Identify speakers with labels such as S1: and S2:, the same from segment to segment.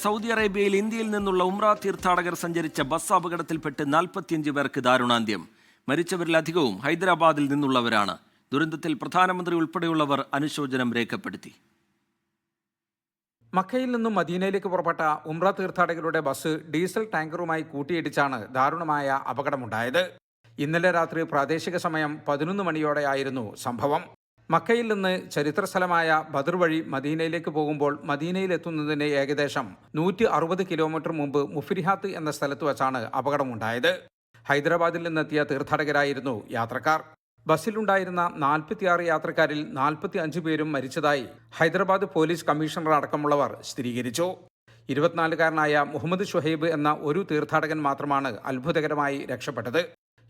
S1: Saudi അറേബ്യയിൽ ഇന്ത്യയിൽ നിന്നുള്ള ഉംറ തീർത്ഥാടകർ സഞ്ചരിച്ച ബസ് അപകടത്തിൽപ്പെട്ട് 45 പേർക്ക് ദാരുണാന്ത്യം. മരിച്ചവരിലധികവും ഹൈദരാബാദിൽ നിന്നുള്ളവരാണ്. ദുരന്തത്തിൽ പ്രധാനമന്ത്രി ഉൾപ്പെടെയുള്ളവർ അനുശോചനം രേഖപ്പെടുത്തി.
S2: മക്കയിൽ നിന്നും മദീനയിലേക്ക് പുറപ്പെട്ട ഉംറ തീർത്ഥാടകരുടെ ബസ് ഡീസൽ ടാങ്കറുമായി കൂട്ടിയിടിച്ചാണ് ദാരുണമായ അപകടമുണ്ടായത്. ഇന്നലെ രാത്രി പ്രാദേശിക സമയം 11 മണിയോടെയായിരുന്നു സംഭവം. മക്കയിൽ നിന്ന് ചരിത്രസ്ഥലമായ ബദർ വഴി മദീനയിലേക്ക് പോകുമ്പോൾ മദീനയിലെത്തുന്നതിന് ഏകദേശം 160 കിലോമീറ്റർ മുമ്പ് മുഫ്രിഹാത്ത് എന്ന സ്ഥലത്ത് വച്ചാണ് അപകടമുണ്ടായത്. ഹൈദരാബാദിൽ നിന്നെത്തിയ തീർത്ഥാടകരായിരുന്നു യാത്രക്കാർ. ബസ്സിലുണ്ടായിരുന്ന 46 യാത്രക്കാരിൽ 45 പേരും മരിച്ചതായി ഹൈദരാബാദ് പോലീസ് കമ്മീഷണർ അടക്കമുള്ളവർ സ്ഥിരീകരിച്ചു. 24-കാരനായ മുഹമ്മദ് ഷുഹൈബ് എന്ന ഒരു തീർത്ഥാടകൻ മാത്രമാണ് അത്ഭുതകരമായി രക്ഷപ്പെട്ടത്.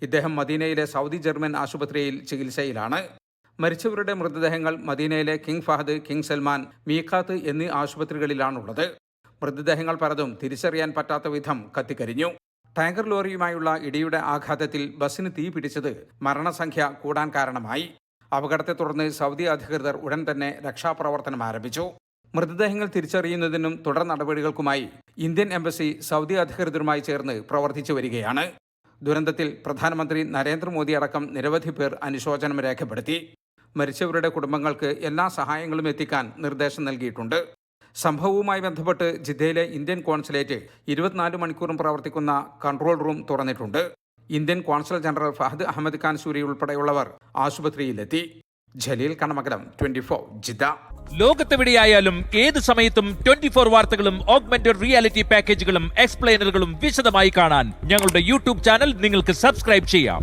S2: ഇദ്ദേഹം മദീനയിലെ സൗദി ജർമ്മൻ ആശുപത്രിയിൽ ചികിത്സയിലാണ്. മരിച്ചവരുടെ മൃതദേഹങ്ങൾ മദീനയിലെ കിങ് ഫഹദ്, കിങ് സൽമാൻ, മീഖാത്ത് എന്നീ ആശുപത്രികളിലാണുള്ളത്. മൃതദേഹങ്ങൾ പലതും തിരിച്ചറിയാൻ പറ്റാത്ത വിധം കത്തിക്കരിഞ്ഞു. ടാങ്കർ ലോറിയുമായുള്ള ഇടിയുടെ ആഘാതത്തിൽ ബസ്സിന് തീ പിടിച്ചത് മരണസംഖ്യ കൂടാൻ കാരണമായി. അപകടത്തെ തുടർന്ന് സൗദി അധികൃതർ ഉടൻ തന്നെ രക്ഷാപ്രവർത്തനം ആരംഭിച്ചു. മൃതദേഹങ്ങൾ തിരിച്ചറിയുന്നതിനും തുടർ നടപടികൾക്കുമായി ഇന്ത്യൻ എംബസി സൗദി അധികൃതരുമായി ചേർന്ന് പ്രവർത്തിച്ചു വരികയാണ്. ദുരന്തത്തിൽ പ്രധാനമന്ത്രി നരേന്ദ്രമോദി അടക്കം നിരവധി പേർ അനുശോചനം രേഖപ്പെടുത്തി. മരിച്ചവരുടെ കുടുംബങ്ങൾക്ക് എല്ലാ സഹായങ്ങളും എത്തിക്കാൻ നിർദ്ദേശം നൽകിയിട്ടുണ്ട്. സംഭവവുമായി ബന്ധപ്പെട്ട് ജിദ്ദയിലെ ഇന്ത്യൻ കോൺസുലേറ്റ് 24 മണിക്കൂറും പ്രവർത്തിക്കുന്ന കൺട്രോൾ റൂം തുറന്നിട്ടുണ്ട്. Indian consul general Fahad Ahmed Khan Suri ഉൾപ്പെടെയുള്ളവർ ആശുപത്രിയിലെത്തി. ജലീൽ കണമകലം, 24 ജിദ്ദ.
S3: ലോകത്തെവിടെയായാലും ഏത് സമയത്തും 24 വാർത്തകളും ഓഗ്മെന്റഡ് റിയാലിറ്റി പാക്കേജുകളും എക്സ്പ്ലെയിനറുകളും വിശദമായി കാണാൻ ഞങ്ങളുടെ യൂട്യൂബ് ചാനൽ നിങ്ങൾക്ക് സബ്സ്ക്രൈബ് ചെയ്യാം.